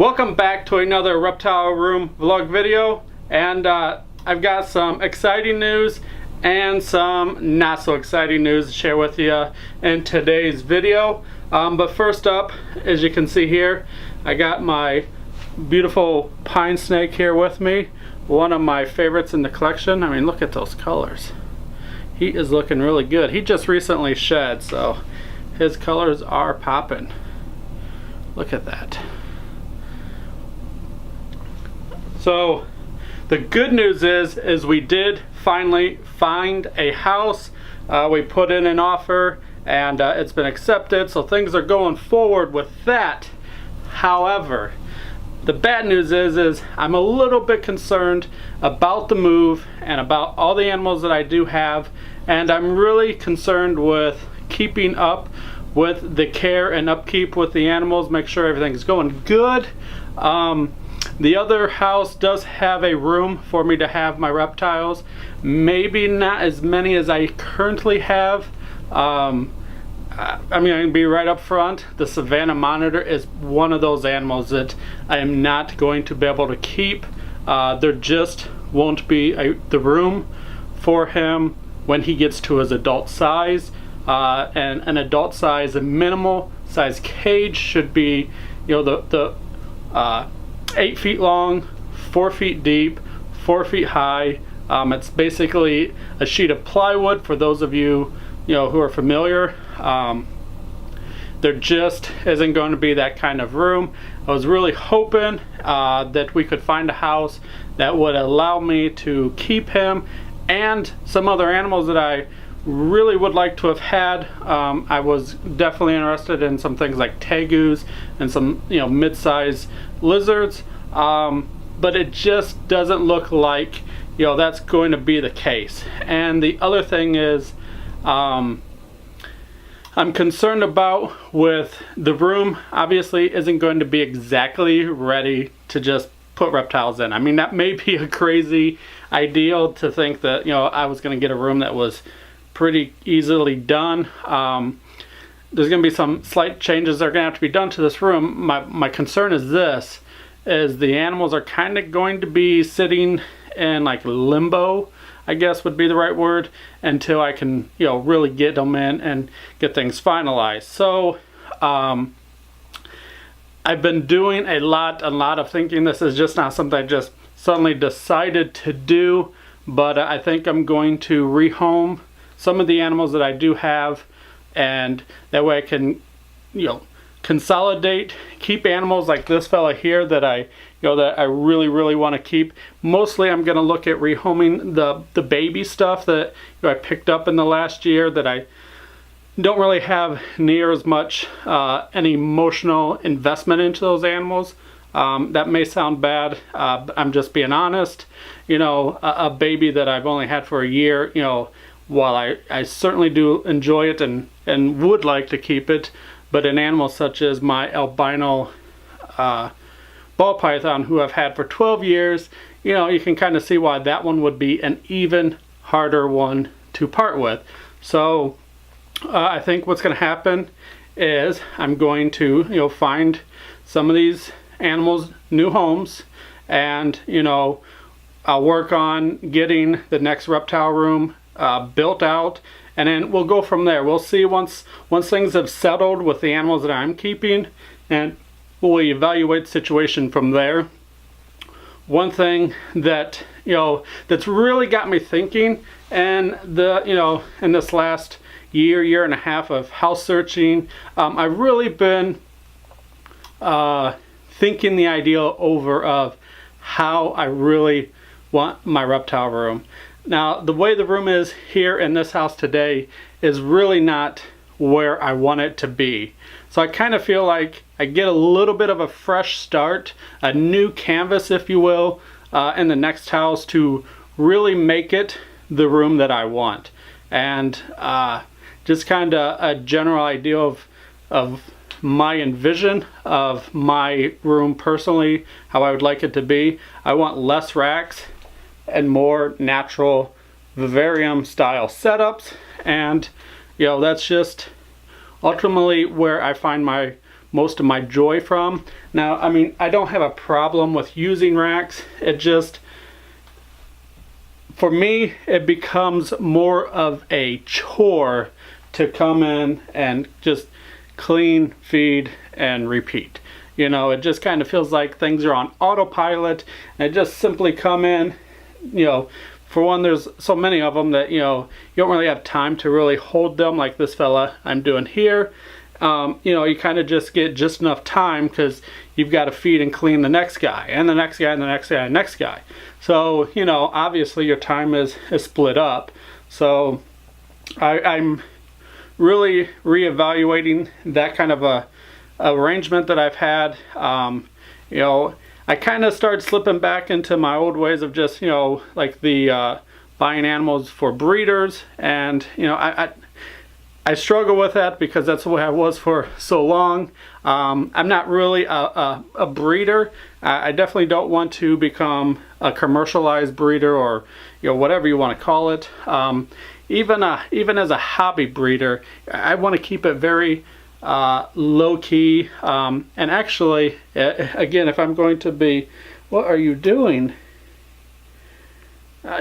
Welcome back to another reptile room vlog video, and I've got some exciting news and some not so exciting news to share with you in today's video. But first up, as you can see here, I got my beautiful pine snake here with me, one of my favorites in the collection. I mean, look at those colors. He is looking really good. He just recently shed, so his colors are popping. Look at that. So the good news is we did finally find a house. We put in an offer and it's been accepted, so things are going forward with that. However, the bad news is I'm a little bit concerned about the move and about all the animals that I do have, and I'm really concerned with keeping up with the care and upkeep with the animals, make sure everything's going good. The other house does have a room for me to have my reptiles, maybe not as many as I currently have. I mean, I'm gonna be right up front. The Savannah Monitor is one of those animals that I am not going to be able to keep. There just won't be the room for him when he gets to his adult size. And an adult size, a minimal size cage should be, you know, the 8 feet long, 4 feet deep, 4 feet high. It's basically a sheet of plywood for those of you, who are familiar. There just isn't going to be that kind of room. I was really hoping that we could find a house that would allow me to keep him and some other animals that I really would like to have had. I was definitely interested in some things like tegus and some mid-size lizards, but it just doesn't look like that's going to be the case. And the other thing is I'm concerned about with the room. Obviously isn't going to be exactly ready to just put reptiles in. I mean, that may be a crazy ideal to think that I was going to get a room that was pretty easily done. There's going to be some slight changes that are going to have to be done to this room. My concern is the animals are kind of going to be sitting in like limbo, I guess would be the right word, until I can really get them in and get things finalized. So I've been doing a lot of thinking. This is just not something I just suddenly decided to do, but I think I'm going to rehome some of the animals that I do have, and that way I can consolidate, keep animals like this fella here that I really want to keep. Mostly I'm going to look at rehoming the baby stuff that I picked up in the last year that I don't really have near as much an emotional investment into those animals. That may sound bad, but I'm just being honest. A baby that I've only had for a year, while I certainly do enjoy it and would like to keep it, but an animal such as my albino ball python, who I've had for 12 years, you can kind of see why that one would be an even harder one to part with. So I think what's going to happen is I'm going to find some of these animals new homes, and I'll work on getting the next reptile room built out, and then we'll go from there. We'll see once things have settled with the animals that I'm keeping, and we'll evaluate the situation from there. One thing that that's really got me thinking, and in this last year and a half of house searching, I've really been thinking the idea over of how I really want my reptile room. Now, the way the room is here in this house today is really not where I want it to be. So I kind of feel like I get a little bit of a fresh start, a new canvas, if you will, in the next house to really make it the room that I want. And just kind of a general idea of my envision of my room personally, how I would like it to be. I want less racks and more natural vivarium style setups, and that's just ultimately where I find my most of my joy from. Now, I mean, I don't have a problem with using racks. It just, for me, it becomes more of a chore to come in and just clean, feed, and repeat. You know, it just kind of feels like things are on autopilot, and I just simply come in, you know, for one, there's so many of them that, you know, you don't really have time to really hold them like this fella I'm doing here. You know, you kind of just get just enough time because you've got to feed and clean the next guy, and the next guy, and the next guy, and the next guy. So, you know, obviously your time is split up. So I'm really reevaluating that kind of a arrangement that I've had. You know, I kind of started slipping back into my old ways of just, you know, like the buying animals for breeders, and you know, I struggle with that because that's the way I was for so long. I'm not really a breeder. I definitely don't want to become a commercialized breeder, or, you know, whatever you want to call it. Even as a hobby breeder, I want to keep it very low key. And actually, again, if I'm going to be, what are you doing?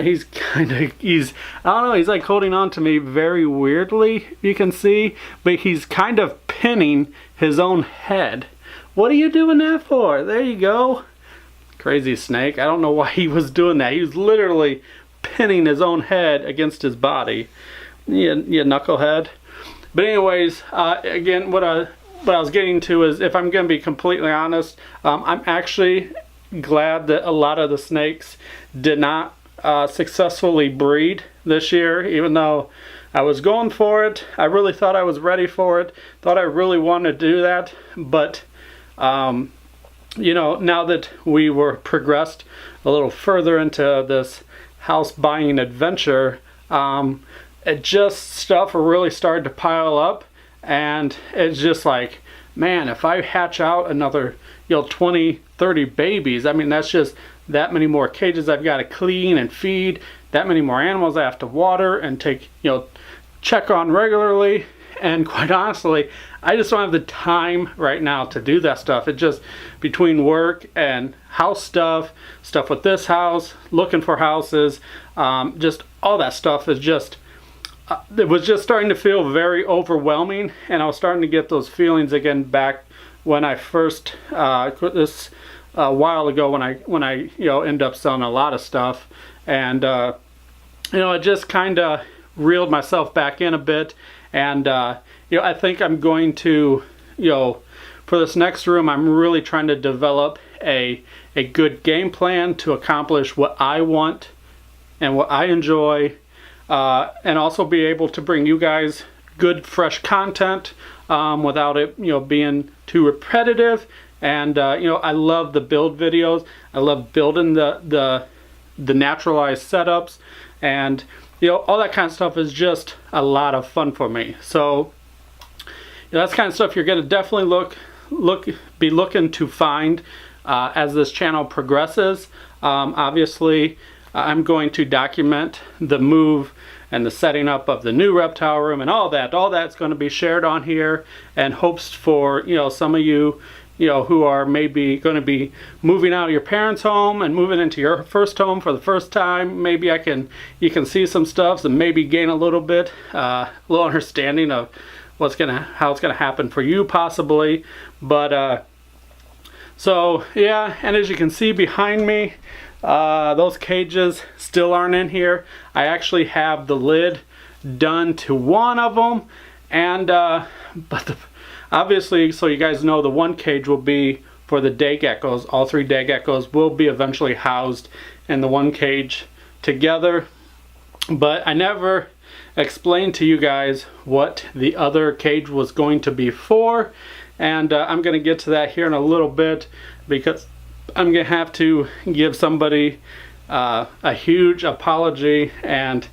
He's I don't know, he's like holding on to me very weirdly, you can see, but he's kind of pinning his own head. What are you doing that for? There you go. Crazy snake. I don't know why he was doing that. He was literally pinning his own head against his body. You knucklehead. But anyways, again, what I was getting to is, if I'm going to be completely honest, I'm actually glad that a lot of the snakes did not successfully breed this year, even though I was going for it. I really thought I was ready for it, thought I really wanted to do that, but you know, now that we were progressed a little further into this house buying adventure, it just, stuff really started to pile up, and it's just like, man, if I hatch out another, you know, 20-30 babies, I mean, that's just that many more cages I've got to clean and feed, that many more animals I have to water and take, you know, check on regularly. And quite honestly, I just don't have the time right now to do that stuff. It just, between work and house stuff with this house, looking for houses, just all that stuff is just, it was just starting to feel very overwhelming, and I was starting to get those feelings again back when I first this a while ago, when I you know, ended up selling a lot of stuff, and you know, it just kind of reeled myself back in a bit, and you know, I think I'm going to, you know, for this next room, I'm really trying to develop a good game plan to accomplish what I want and what I enjoy, and also be able to bring you guys good fresh content without it, you know, being too repetitive. And you know, I love the build videos. I love building the naturalized setups, and you know, all that kind of stuff is just a lot of fun for me. So you know, that's the kind of stuff you're going to definitely be looking to find as this channel progresses. Obviously, I'm going to document the move and the setting up of the new reptile room and all that. All that's going to be shared on here, and hopes for, you know, some of you, you know, who are maybe going to be moving out of your parents' home and moving into your first home for the first time. Maybe you can see some stuff and maybe gain a little bit, a little understanding of how it's gonna happen for you possibly. But so yeah, and as you can see behind me, those cages still aren't in here. I actually have the lid done to one of them, and obviously, so you guys know, the one cage will be for the day geckos. All 3 day geckos will be eventually housed in the one cage together. But I never explained to you guys what the other cage was going to be for. And I'm going to get to that here in a little bit, because I'm going to have to give somebody a huge apology, and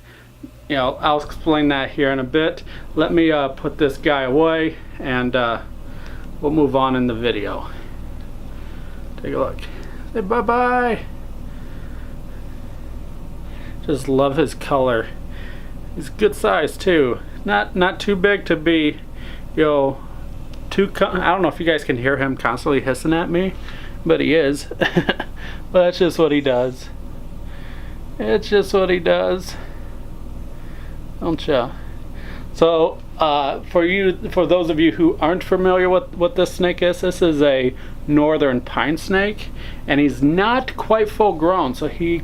you know, I'll explain that here in a bit. Let me put this guy away, and we'll move on in the video. Take a look. Say bye-bye. Just love his color. He's good size too. Not too big to be, you know, I don't know if you guys can hear him constantly hissing at me, but he is. But that's just what he does. It's just what he does. Don't ya? So for those of you who aren't familiar with what this snake is, this is a northern pine snake, and he's not quite full grown, so he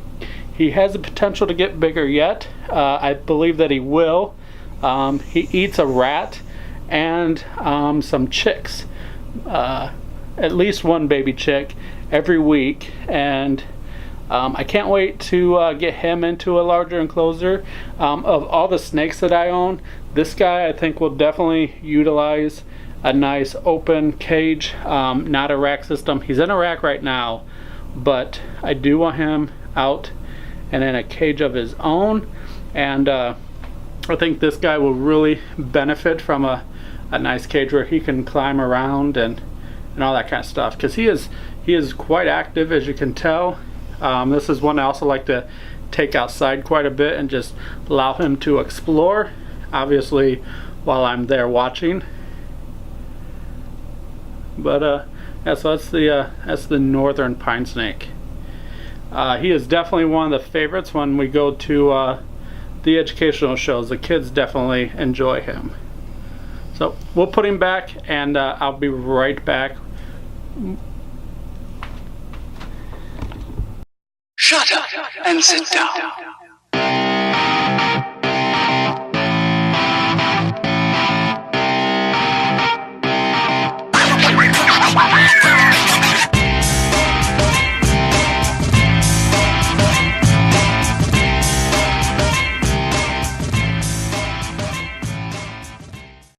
has the potential to get bigger yet. I believe that he will. He eats a rat and some chicks, at least one baby chick every week, and I can't wait to get him into a larger enclosure. Of all the snakes that I own, this guy I think will definitely utilize a nice open cage, not a rack system. He's in a rack right now, but I do want him out and in a cage of his own, and I think this guy will really benefit from a nice cage where he can climb around and all that kind of stuff, because he is quite active, as you can tell. This is one I also like to take outside quite a bit and just allow him to explore, obviously while I'm there watching. But yeah, so that's the northern pine snake. He is definitely one of the favorites when we go to the educational shows. The kids definitely enjoy him. So we'll put him back, and I'll be right back. Shut up and sit down.